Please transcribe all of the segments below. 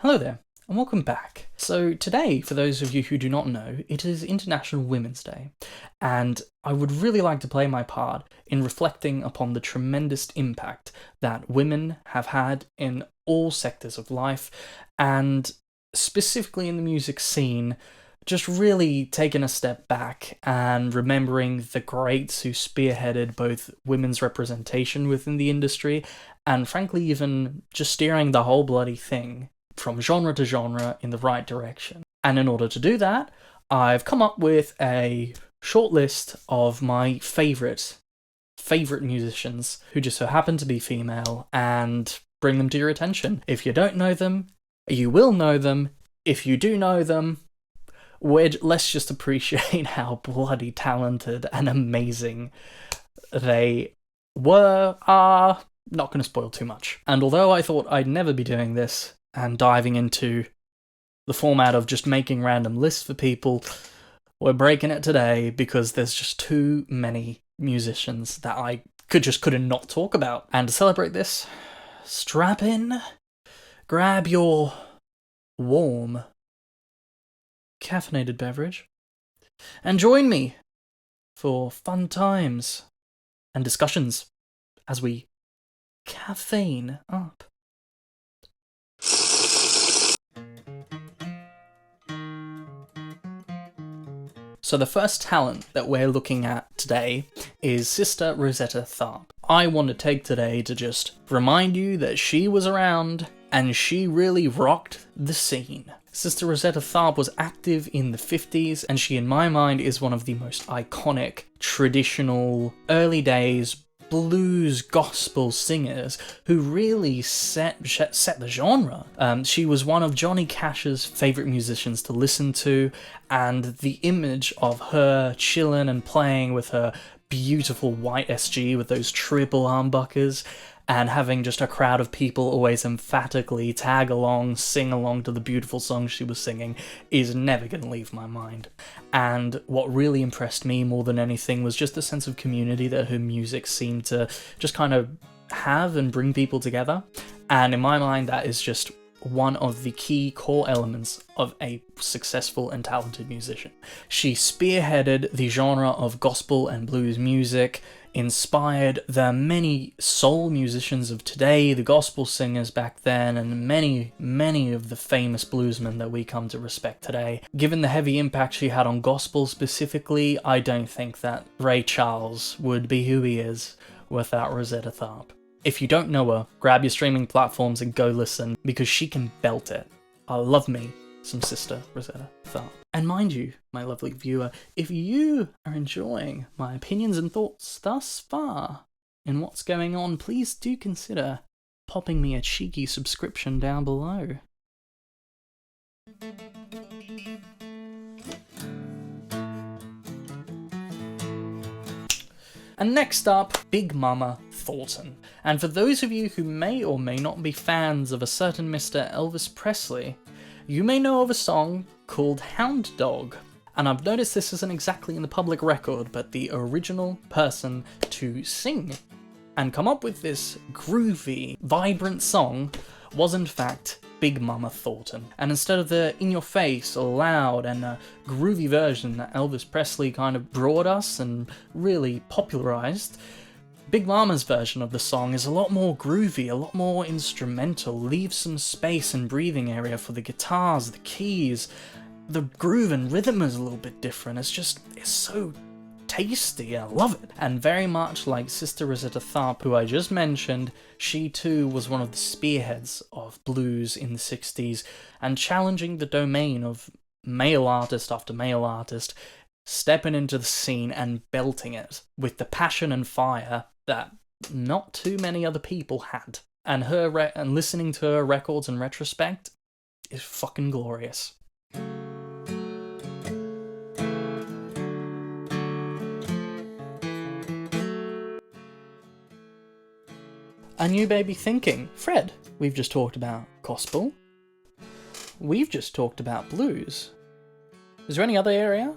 Hello there, and welcome back. So today, for those of you who do not know, it is International Women's Day, and I would really like to play my part in reflecting upon the tremendous impact that women have had in all sectors of life, and specifically in the music scene, just really taking a step back and remembering the greats who spearheaded both women's representation within the industry, and frankly even just steering the whole bloody thing from genre to genre in the right direction. And in order to do that, I've come up with a short list of my favourite musicians who just so happen to be female and bring them to your attention. If you don't know them, you will know them. If you do know them, let's just appreciate how bloody talented and amazing they are. Not going to spoil too much. And although I thought I'd never be doing this, and diving into the format of just making random lists for people, we're breaking it today because there's just too many musicians that I couldn't not talk about. And to celebrate this, strap in, grab your warm, caffeinated beverage, and join me for fun times and discussions as we caffeine up. So the first talent that we're looking at today is Sister Rosetta Tharpe. I want to take today to just remind you that she was around and she really rocked the scene. Sister Rosetta Tharpe was active in the 50s, and she, in my mind, is one of the most iconic, traditional, early days blues gospel singers who really set the genre. She was one of Johnny Cash's favourite musicians to listen to, and the image of her chilling and playing with her beautiful white SG with those triple humbuckers and having just a crowd of people always emphatically tag along, sing along to the beautiful songs she was singing is never going to leave my mind. And what really impressed me more than anything was just the sense of community that her music seemed to just kind of have and bring people together. And in my mind, that is just one of the key core elements of a successful and talented musician. She spearheaded the genre of gospel and blues music, inspired the many soul musicians of today, the gospel singers back then, and many of the famous bluesmen that we come to respect today. Given the heavy impact she had on gospel specifically, I don't think that Ray Charles would be who he is without Rosetta Tharpe. If you don't know her, grab your streaming platforms and go listen, because she can belt it. I love me some Sister Rosetta Tharpe. And mind you, my lovely viewer, if you are enjoying my opinions and thoughts thus far in what's going on, please do consider popping me a cheeky subscription down below. And next up, Big Mama Thornton. And for those of you who may or may not be fans of a certain Mr. Elvis Presley, you may know of a song called Hound Dog. And I've noticed this isn't exactly in the public record, but the original person to sing and come up with this groovy, vibrant song was in fact Big Mama Thornton. And instead of the in-your-face, loud and groovy version that Elvis Presley kind of brought us and really popularized, Big Mama's version of the song is a lot more groovy, a lot more instrumental, leaves some space and breathing area for the guitars, the keys. The groove and rhythm is a little bit different. It's so tasty, I love it. And very much like Sister Rosetta Tharpe, who I just mentioned, she too was one of the spearheads of blues in the 60s, and challenging the domain of male artist after male artist, stepping into the scene and belting it with the passion and fire that not too many other people had. And and listening to her records in retrospect is fucking glorious. And you may be thinking, Fred, we've just talked about gospel. We've just talked about blues. Is there any other area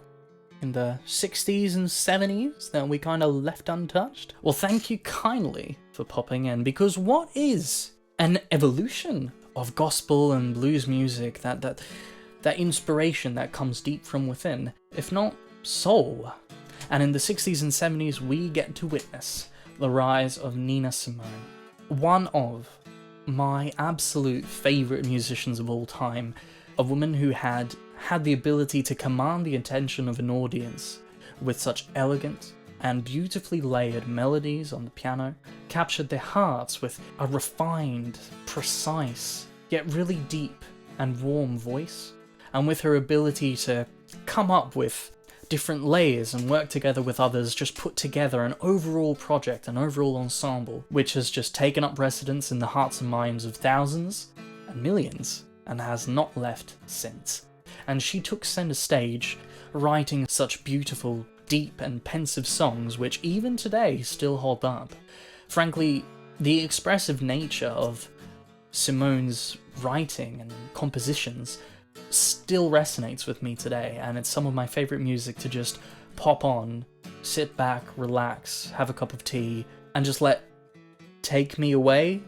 in the 60s and 70s that we kind of left untouched? Well, thank you kindly for popping in, because what is an evolution of gospel and blues music, that inspiration that comes deep from within, if not soul. And in the 60s and 70s, we get to witness the rise of Nina Simone, one of my absolute favourite musicians of all time, a woman who had the ability to command the attention of an audience with such elegant and beautifully layered melodies on the piano, captured their hearts with a refined, precise, yet really deep and warm voice, and with her ability to come up with different layers and work together with others, just put together an overall project, an overall ensemble, which has just taken up residence in the hearts and minds of thousands and millions, and has not left since. And she took centre stage, writing such beautiful, deep and pensive songs which even today still hold up. Frankly, the expressive nature of Simone's writing and compositions still resonates with me today, and it's some of my favourite music to just pop on, sit back, relax, have a cup of tea, and just let take me away.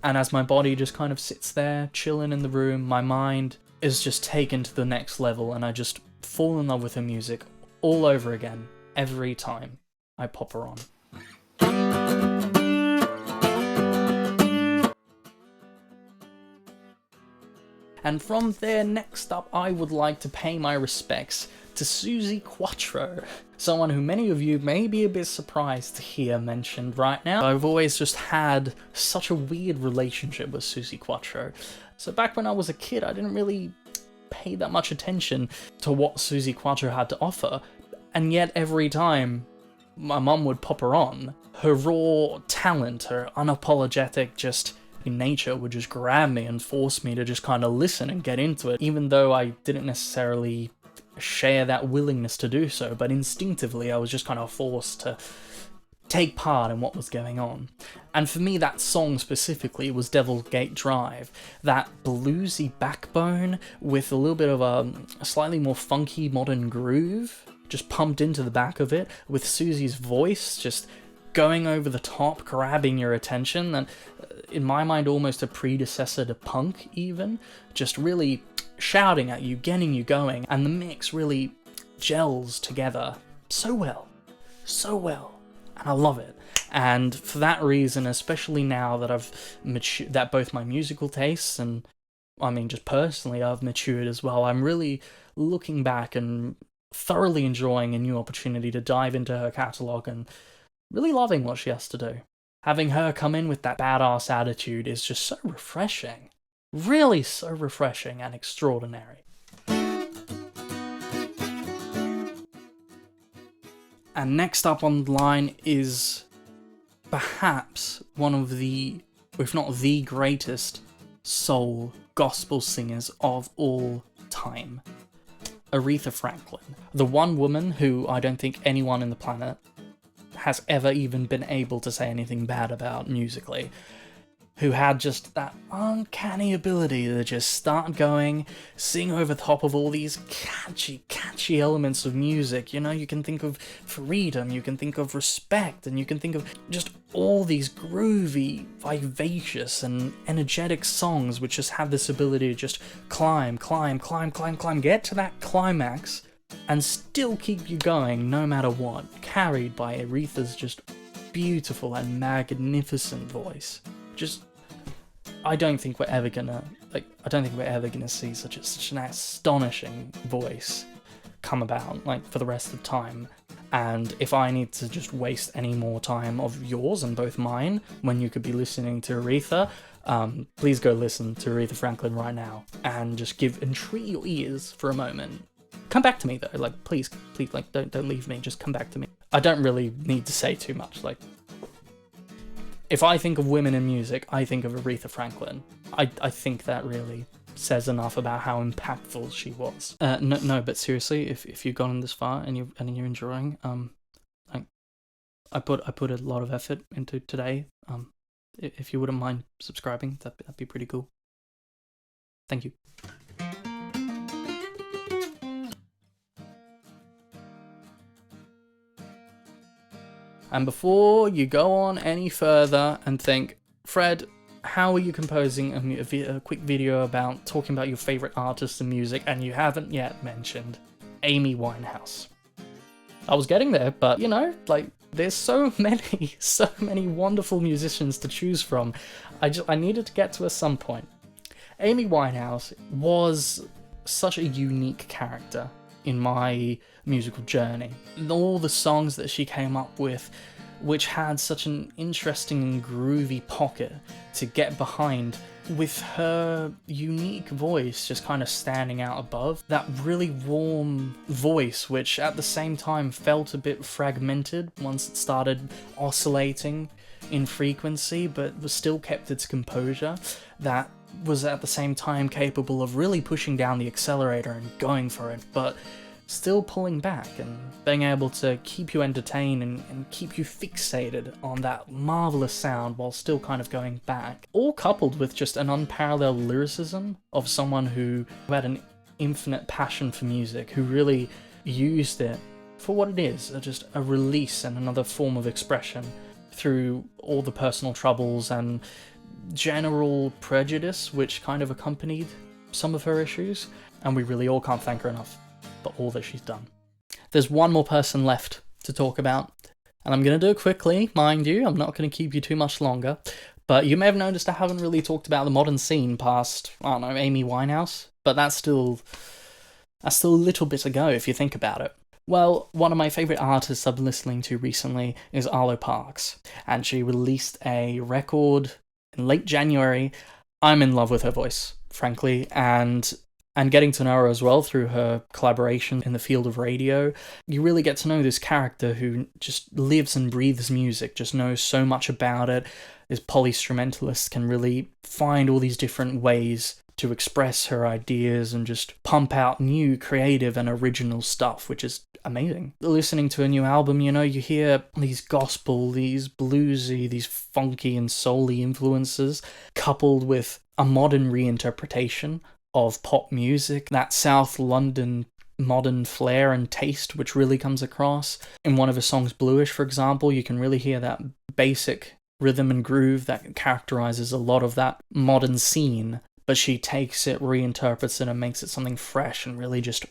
And as my body just kind of sits there, chilling in the room, my mind is just taken to the next level, and I just fall in love with her music all over again, every time I pop her on. And from there, next up, I would like to pay my respects to Suzi Quatro, someone who many of you may be a bit surprised to hear mentioned right now. I've always just had such a weird relationship with Suzi Quatro. So back when I was a kid, I didn't really pay that much attention to what Suzi Quatro had to offer, and yet every time my mum would pop her on, her raw talent, her unapologetic just nature would just grab me and force me to just kind of listen and get into it, even though I didn't necessarily share that willingness to do so, but instinctively I was just kind of forced to take part in what was going on. And for me, that song specifically was Devil's Gate Drive, that bluesy backbone with a little bit of a slightly more funky modern groove just pumped into the back of it, with Suzi's voice just going over the top, grabbing your attention, and in my mind almost a predecessor to punk even, just really shouting at you, getting you going, and the mix really gels together so well, and I love it. And for that reason, especially now that I've matured, that both my musical tastes and, I mean, just personally, I've matured as well, I'm really looking back and thoroughly enjoying a new opportunity to dive into her catalogue and really loving what she has to do. Having her come in with that badass attitude is just so refreshing. Really so refreshing and extraordinary. And next up on the line is perhaps one of the, if not the greatest, soul gospel singers of all time. Aretha Franklin. The one woman who I don't think anyone in the planet has ever even been able to say anything bad about musically, who had just that uncanny ability to just start going, sing over top of all these catchy elements of music. You know, you can think of freedom, you can think of respect, and you can think of just all these groovy, vivacious, and energetic songs which just have this ability to just climb, get to that climax, and still keep you going no matter what, carried by Aretha's just beautiful and magnificent voice. Just, I don't think we're ever gonna see such an astonishing voice come about, like, for the rest of time. And if I need to just waste any more time of yours and both mine when you could be listening to Aretha, please go listen to Aretha Franklin right now and just entreat your ears for a moment. Come back to me though, like, please, like, don't leave me, just come back to me. I don't really need to say too much, like, if I think of women in music, I think of Aretha Franklin. I think that really says enough about how impactful she was. No, but seriously, if you've gotten this far and you're enjoying, I put a lot of effort into today. If you wouldn't mind subscribing, that'd be pretty cool. Thank you. And before you go on any further and think, Fred, how are you composing a quick video about talking about your favourite artists and music, and you haven't yet mentioned Amy Winehouse? I was getting there, but you know, like, there's so many wonderful musicians to choose from. I needed to get to at some point. Amy Winehouse was such a unique character in my musical journey. All the songs that she came up with, which had such an interesting and groovy pocket to get behind, with her unique voice just kind of standing out above. That really warm voice, which at the same time felt a bit fragmented once it started oscillating in frequency, but was still kept its composure. That was at the same time capable of really pushing down the accelerator and going for it, but still pulling back and being able to keep you entertained and keep you fixated on that marvellous sound while still kind of going back. All coupled with just an unparalleled lyricism of someone who had an infinite passion for music, who really used it for what it is, just a release and another form of expression through all the personal troubles and general prejudice which kind of accompanied some of her issues, and we really all can't thank her enough for all that she's done. There's one more person left to talk about, and I'm going to do it quickly, mind you. I'm not going to keep you too much longer, but you may have noticed I haven't really talked about the modern scene past, I don't know, Amy Winehouse, but that's still a little bit ago if you think about it. Well, one of my favourite artists I've been listening to recently is Arlo Parks, and she released a record in late January. I'm in love with her voice, frankly, and getting to know her as well through her collaboration in the field of radio. You really get to know this character who just lives and breathes music, just knows so much about it. This polyinstrumentalist can really find all these different ways to express her ideas and just pump out new, creative and original stuff, which is amazing. Listening to a new album, you know, you hear these gospel, these bluesy, these funky and soul-y influences, coupled with a modern reinterpretation of pop music, that South London modern flair and taste which really comes across. In one of her songs, Bluish, for example, you can really hear that basic rhythm and groove that characterizes a lot of that modern scene, but she takes it, reinterprets it, and makes it something fresh and really just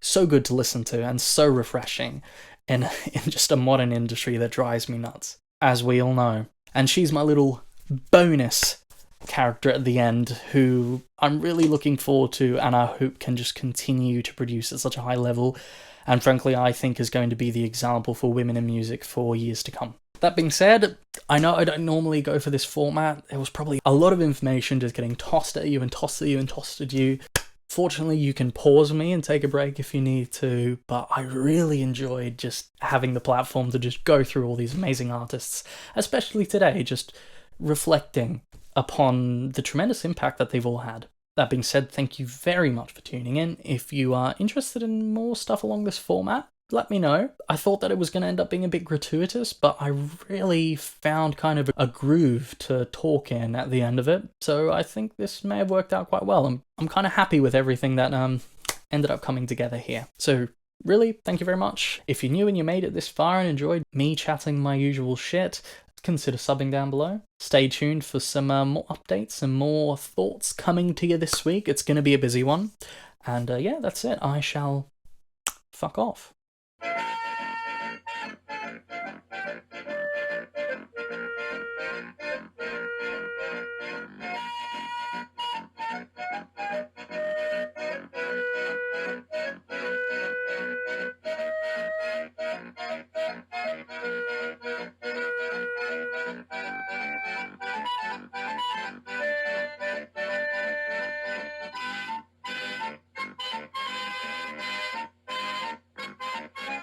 so good to listen to and so refreshing in just a modern industry that drives me nuts, as we all know. And she's my little bonus character at the end, who I'm really looking forward to and I hope can just continue to produce at such a high level, and frankly I think is going to be the example for women in music for years to come. That being said, I know I don't normally go for this format. There was probably a lot of information just getting tossed at you and tossed at you and tossed at you. Fortunately, you can pause me and take a break if you need to, but I really enjoyed just having the platform to just go through all these amazing artists, especially today, just reflecting upon the tremendous impact that they've all had. That being said, thank you very much for tuning in. If you are interested in more stuff along this format, let me know. I thought that it was going to end up being a bit gratuitous, but I really found kind of a groove to talk in at the end of it, so I think this may have worked out quite well. I'm kind of happy with everything that ended up coming together here. So really, thank you very much. If you're new and you made it this far and enjoyed me chatting my usual shit, consider subbing down below. Stay tuned for some more updates and more thoughts coming to you this week. It's going to be a busy one. And yeah, that's it. I shall fuck off.